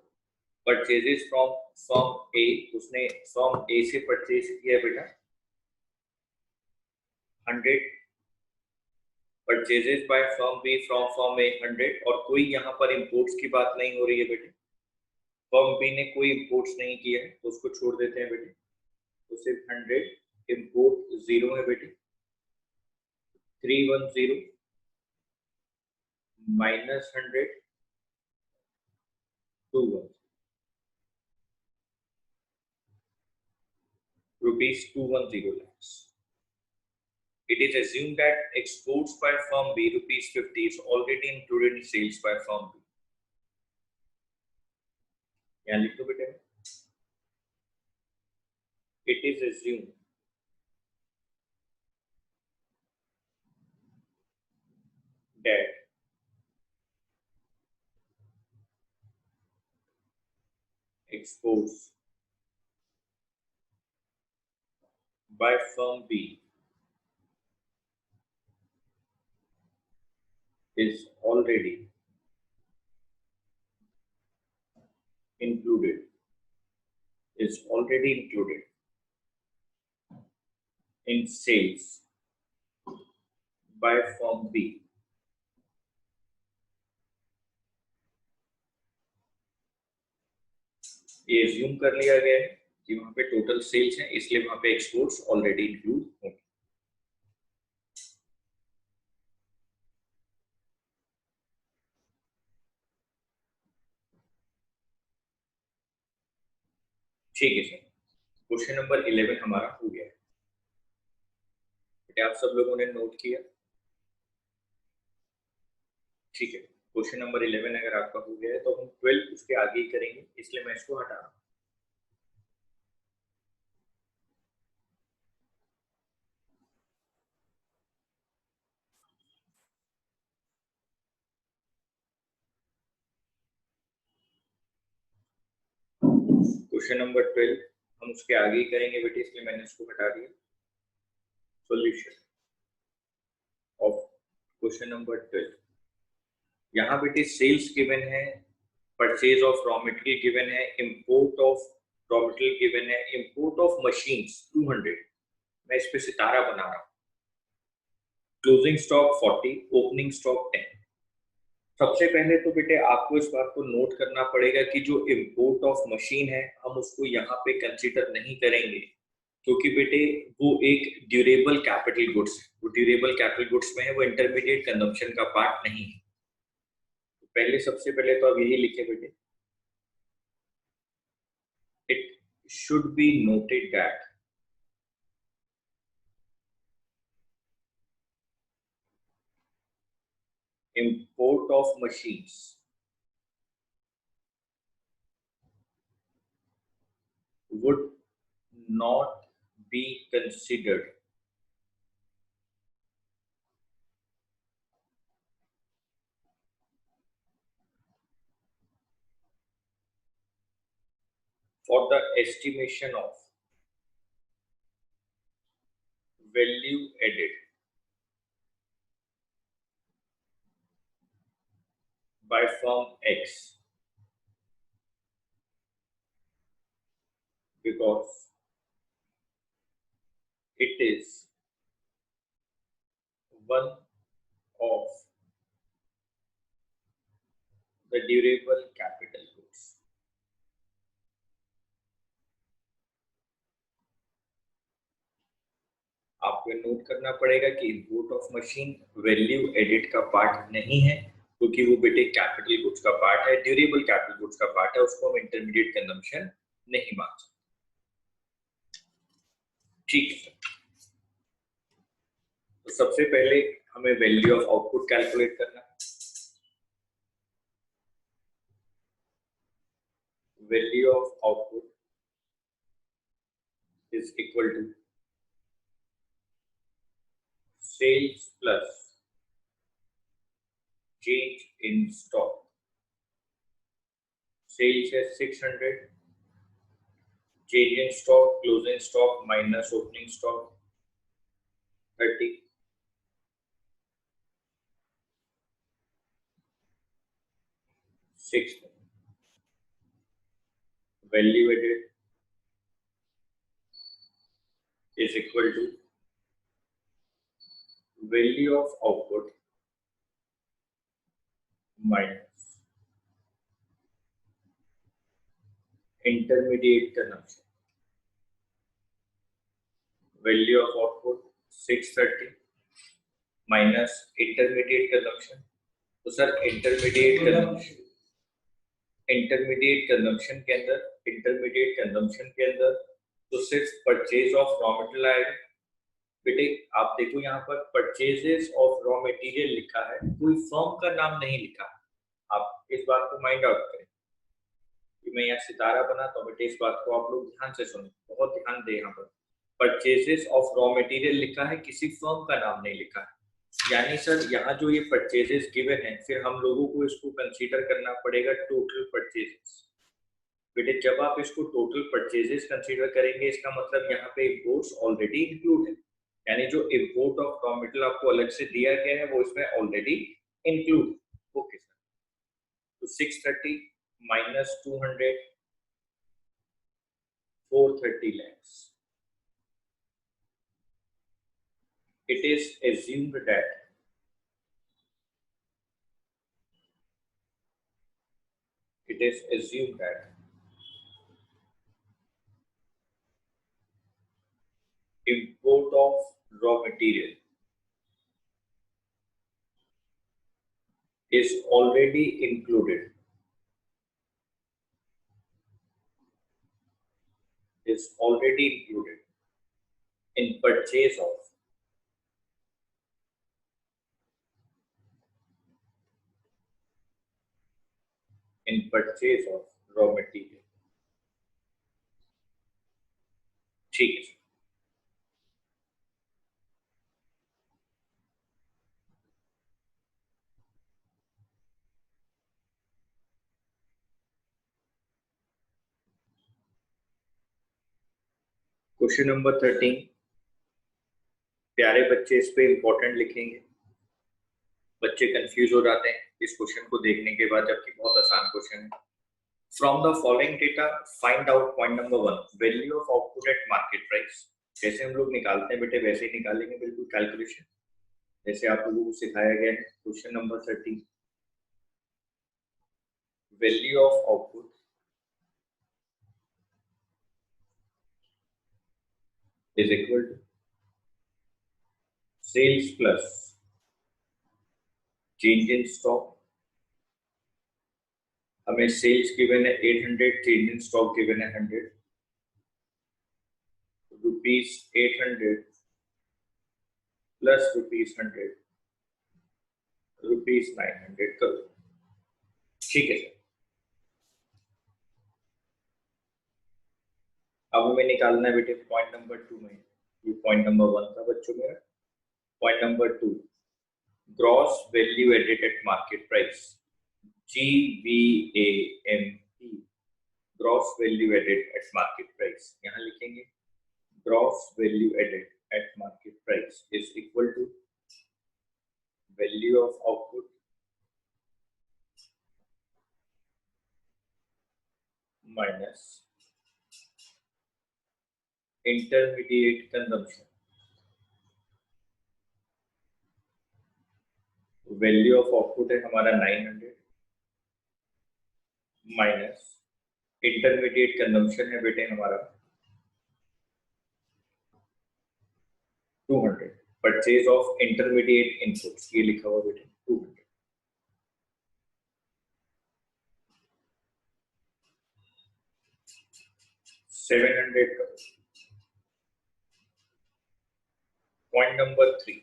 A: परचेजेस फ्रॉम फर्म ए, उसने फर्म ए से परचेज किया बेटा 100, purchases by firm B from firm A 100, और कोई यहाँ पर इंपोर्ट्स की बात नहीं हो रही है बेटे। फर्म बी ने कोई इंपोर्ट्स नहीं किया है तो उसको छोड़ देते हैं बेटे, तो सिर्फ 100, इंपोर्ट 0 है बेटे। 310 minus 100 21 rupees 210 lakhs. It is assumed that exports by firm B rupees 50 is already included in sales by firm B. यहाँ लिख दो बेटे। It is assumed that exports by firm B is already included in sales by firm B. ये assume कर लिया गया है कि वहां पे टोटल सेल्स है, इसलिए वहां पे एक्सपोर्ट्स ऑलरेडी इंक्लूड होंगे। ठीक है सर, क्वेश्चन नंबर 11 हमारा हो गया है। आप सब लोगों ने नोट किया? ठीक है, क्वेश्चन नंबर 11 अगर आपका हो गया है तो हम 12 उसके आगे ही करेंगे, इसलिए मैं इसको हटा रहा हूं। क्वेश्चन नंबर 12 हम उसके आगे ही करेंगे बेटे, इसलिए मैंने इसको हटा दिया। सॉल्यूशन ऑफ क्वेश्चन नंबर 12, यहाँ बेटे सेल्स गिवन है, purchase of raw material given है, import of raw material given है, इंपोर्ट ऑफ मशीन्स 200, मैं इस पे सितारा बना रहा हूँ। Closing stock 40, opening stock 10। सबसे पहले तो बेटे आपको इस बात को नोट करना पड़ेगा कि जो इंपोर्ट ऑफ मशीन है हम उसको यहाँ पे कंसीडर नहीं करेंगे, क्योंकि बेटे वो एक ड्यूरेबल कैपिटल गुड्स है, वो ड्यूरेबल कैपिटल गुड्स में है, वो इंटरमीडिएट कंजम्पशन का पार्ट नहीं है। तो पहले सबसे पहले तो आप यही लिखे बेटे, it should be noted that import of machines would not be considered for the estimation of value added by firm X, because it is one of the durable capital goods. आपको नोट करना पड़ेगा कि import of machine value added का पार्ट नहीं है, क्योंकि वो बेटे कैपिटल गुड्स का पार्ट है, ड्यूरेबल कैपिटल गुड्स का पार्ट है, उसको हम इंटरमीडिएट कंजम्पशन नहीं मान सकते। ठीक है, तो सबसे पहले हमें वैल्यू ऑफ आउटपुट कैलकुलेट करना है। Value of output is equal to sales plus change in stock. Sales है 600, change in stock, closing stock minus opening stock 30. Sixth, value added is equal to value of output minus intermediate consumption. Value of output 630 minus intermediate consumption. तो सर इंटरमीडिएट कंजम्पशन के अंदर तो सिर्फ परचेज ऑफ रॉ मटेरियल आएगा। बेटे आप देखो यहाँ पर परचेजेस ऑफ रॉ मटेरियल लिखा है, कोई फर्म का नाम नहीं लिखा। आप इस बात को माइंड आउट करें कि मैं यहाँ सितारा बनाता हूँ, बेटे इस बात को आप लोग ध्यान से सुनो, बहुत ध्यान दे। यहाँ पर परचेजेस ऑफ रॉ मटेरियल लिखा है, किसी फर्म का नाम नहीं लिखा है। यानी सर यहाँ जो ये परचेजेस गिवन है, फिर हम लोगों को इसको कंसीडर करना पड़ेगा टोटल परचेजेस। बेटे जब आप इसको टोटल परचेजेस कंसीडर करेंगे, इसका मतलब यहाँ पे इम्पोर्ट्स ऑलरेडी इंक्लूड है, यानी जो इम्पोर्ट ऑफ रॉ मटेरियल आपको अलग से दिया गया है वो इसमें ऑलरेडी इंक्लूड। ओके सर, तो 630 minus 200 430 lakhs. It is assumed that import of raw material is already included in purchase of raw material. ठीक है। क्वेश्चन नंबर 13, प्यारे बच्चे इस पे इंपॉर्टेंट लिखेंगे, बच्चे कंफ्यूज हो जाते हैं इस क्वेश्चन को देखने के बाद, जबकि बहुत आसान क्वेश्चन है। From the following data find out point number 1 value of output at market price. जैसे हम लोग निकालते हैं बेटे वैसे ही निकालेंगे, बिल्कुल कैलकुलेशन जैसे आप लोगों को सिखाया गया है। Question number 13, value of output is equal to sales plus change in stock. हमें सेल्स गिवन है 800, चेंज इन स्टॉक गिवन है 100, रुपीज 800 प्लस रुपीज 100 रुपीज 900 करो। ठीक है सर, अब हमें निकालना है बेटे पॉइंट नंबर 2 में, ये पॉइंट नंबर 1 था बच्चों मेरा। Point number 2 gross value added at market price, GVAMP, gross value added at market price. यहाँ लिखेंगे gross value added at market price is equal to value of output minus intermediate consumption. Value of output है हमारा 900 माइनस इंटरमीडिएट कंजम्पशन है बेटे हमारा 200। परचेज ऑफ इंटरमीडिएट इनपुट्स ये लिखा हुआ बेटे 200। पॉइंट नंबर 3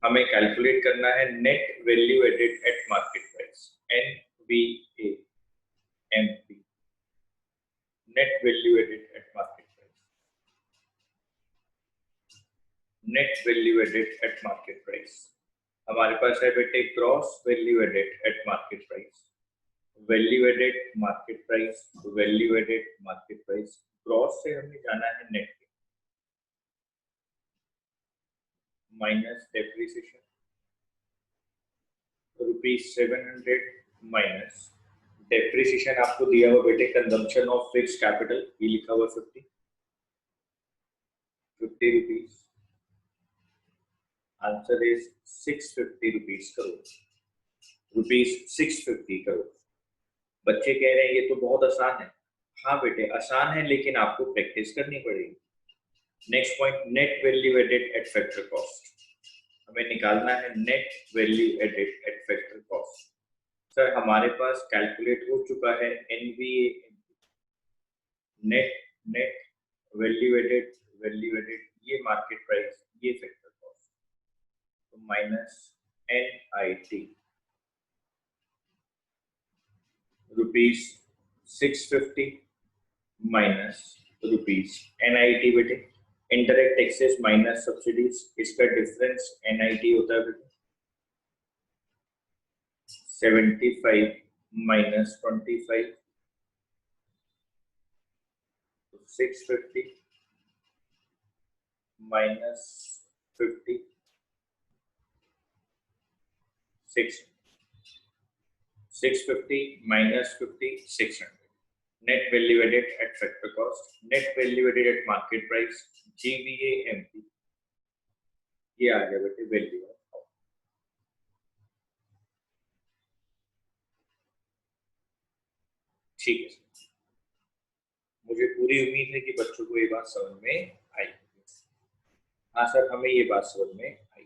A: हमें कैलकुलेट करना है net value added at market price, NVAMP, net value added at market price. Net value added at market price. हमारे पास है बेटे gross value added at market price, value added market price, value added market price. Gross से हमें जाना है net minus depreciation ₹700 minus depreciation आपको दिया हुआ बेटे कंजम्पशन ऑफ फिक्स कैपिटल, ये लिखा हुआ 50 rupees. Answer is 650 rupees crore, ₹650 crore. बच्चे कह रहे हैं ये तो बहुत आसान है। हाँ बेटे आसान है, लेकिन आपको प्रैक्टिस करनी पड़ेगी। Next point, net value added at factor cost. हमें निकालना है net value added at factor cost. Sir हमारे पास कैलकुलेट हो चुका है NVA, net net value added ये मार्केट प्राइस, ये फैक्टर कॉस्ट, तो माइनस NIT ₹650 माइनस NIT बेटे इनडायरेक्ट टैक्सेस माइनस सब्सिडीज, इसका डिफरेंस NIT होता है बेटे 75 minus 25, 650 minus 50, 650 minus 50, 600। Net value added at factor cost, net value added at market price, GVAMP, ये आ गया बेटे वैल्यू। ठीक है, मुझे पूरी उम्मीद है कि बच्चों को ये बात समझ में आई। हाँ सर, हमें ये बात समझ में आई।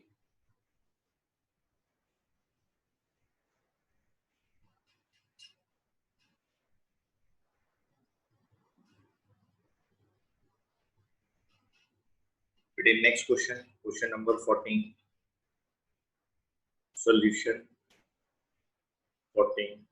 A: बेटे next question, question number 14, solution 14।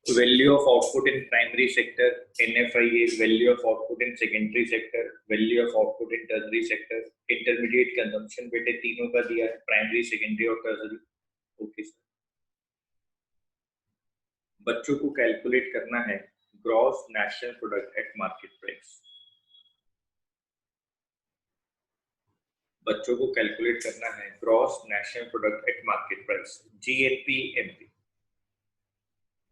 A: Value of output in primary sector, NFIA, value of output in secondary sector, value of output in tertiary sector, intermediate consumption बेटे तीनों का दिया है, प्राइमरी, सेकेंडरी और टर्सरी। ओके सर, बच्चों को कैलकुलेट करना है gross national product at market price. बच्चों को कैलकुलेट करना है gross national product at market price, GNP/MP।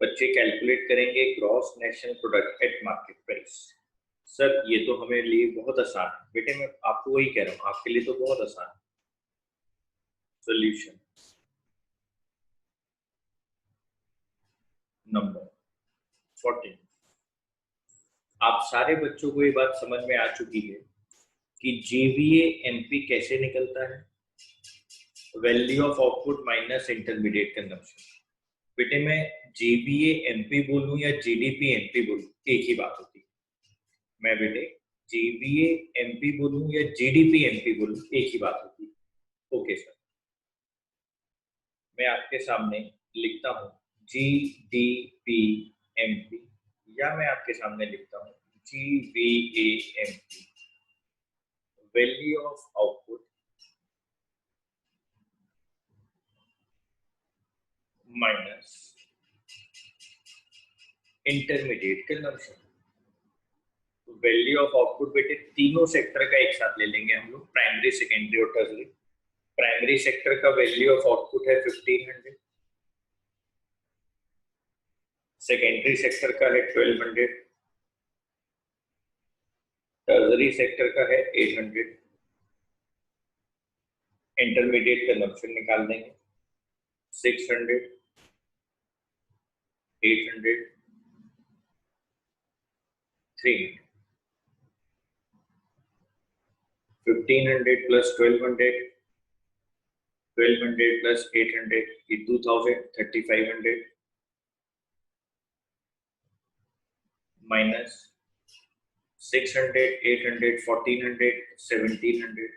A: बच्चे कैलकुलेट करेंगे gross national product at market price. Sir ये तो हमें लिए बहुत आसान है बेटे, मैं आपको वही कह रहा हूँ, आपके लिए तो बहुत आसान है। Solution number 14। आप सारे बच्चों को ये बात समझ में आ चुकी है कि GVAMP कैसे निकलता है, value of output minus intermediate consumption. बेटे मैं GVAMP बोलूं या GDP/MP बोलूं, एक ही बात होती है। मैं बेटे GVAMP बोलूं या GDP/MP बोलूं, एक ही बात होती है। ओके सर, मैं आपके सामने लिखता हूं GDP/MP, या मैं आपके सामने लिखता हूं GVAMP, value of output minus intermediate consumption. Value of output बेटे तीनों सेक्टर का एक साथ ले लेंगे हम लोग, प्राइमरी, सेकेंडरी और टर्सरी। प्राइमरी सेक्टर का वैल्यू ऑफ आउटपुट है 1500, सेकेंडरी सेक्टर का है 1200, टर्सरी सेक्टर का है 800। इंटरमीडिएट कंजम्पशन निकाल देंगे 600, 800, 300। 1500 plus 1200, 1200 plus 800 is 2000, 3500 minus 600, 800, 1400, 1700।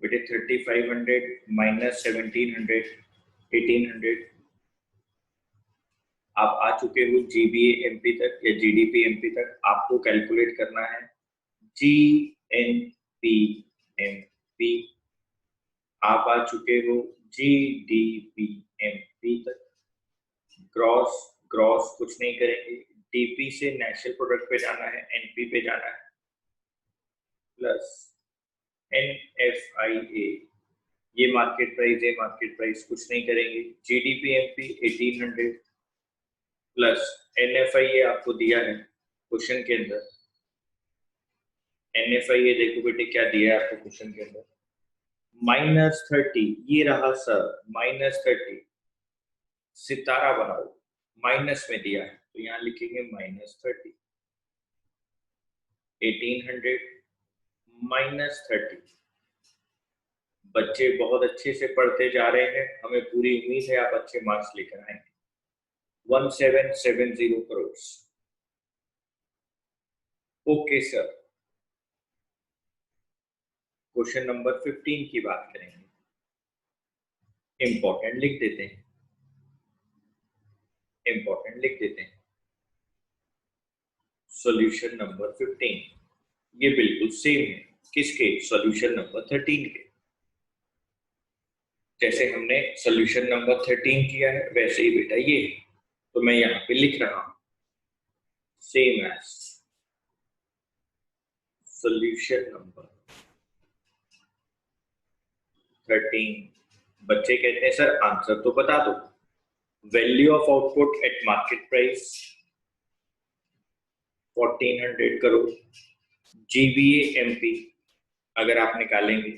A: बेटे 3500 minus 1700, 1800। आप आ चुके हो जीबीए एमपी तक या जीडीपी एमपी तक। आपको कैलकुलेट करना है जीएनपी एमपी। आप आ चुके हो जीडीपी एमपी तक। ग्रॉस ग्रॉस कुछ नहीं करेंगे, डीपी से नेशनल प्रोडक्ट पे जाना है, एनपी पे जाना है, प्लस एनएफआईए। ये मार्केट प्राइस है, मार्केट प्राइस कुछ नहीं करेंगे। जीडीपी एमपी 1800 प्लस एनएफआईए आपको दिया है क्वेश्चन के अंदर। एनएफआईए देखो बेटे क्या दिया है आपको क्वेश्चन के अंदर, -30। ये रहा सर -30। सितारा बनाओ, माइनस में दिया है तो यहाँ लिखेंगे -30। 1800 -30। बच्चे बहुत अच्छे से पढ़ते जा रहे हैं, हमें पूरी उम्मीद है आप अच्छे मार्क्स लेकर आएंगे। 1770 crore. Okay sir. Question number 15 की बात करेंगे। इंपॉर्टेंट लिख देते हैं, इंपॉर्टेंट लिख देते हैं। सॉल्यूशन नंबर 15 ये बिल्कुल सेम है किसके, सॉल्यूशन नंबर 13 के। जैसे हमने सॉल्यूशन नंबर 13 किया है वैसे ही बेटा ये है, तो मैं यहाँ पे लिख रहा हूं सेम एज सॉल्यूशन नंबर 13। बच्चे कहते हैं सर आंसर तो बता दो। Value of output at market price 1400 crore. GBA MP अगर आप निकालेंगे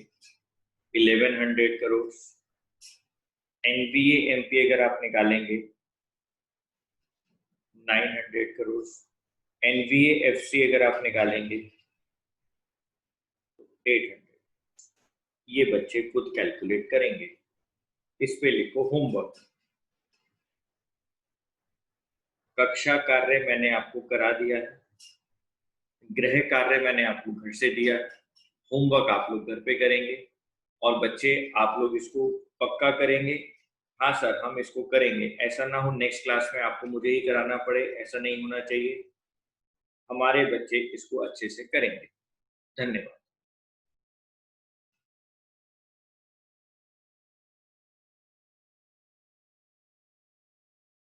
A: 1100 करोड़। एनबीए एमपी अगर आप निकालेंगे 900 करोड़। एनवीए एफसी अगर आप निकालेंगे 800। ये बच्चे खुद कैलकुलेट करेंगे। इस पे लिखो होमवर्क। कक्षा कार्य मैंने आपको करा दिया है, गृह कार्य मैंने आपको घर से दिया है, होमवर्क आप लोग घर पे करेंगे और बच्चे आप लोग इसको पक्का करेंगे। हाँ सर हम इसको करेंगे, ऐसा ना हो नेक्स्ट क्लास में आपको मुझे ही कराना पड़े, ऐसा नहीं होना चाहिए। हमारे बच्चे इसको अच्छे से करेंगे। धन्यवाद।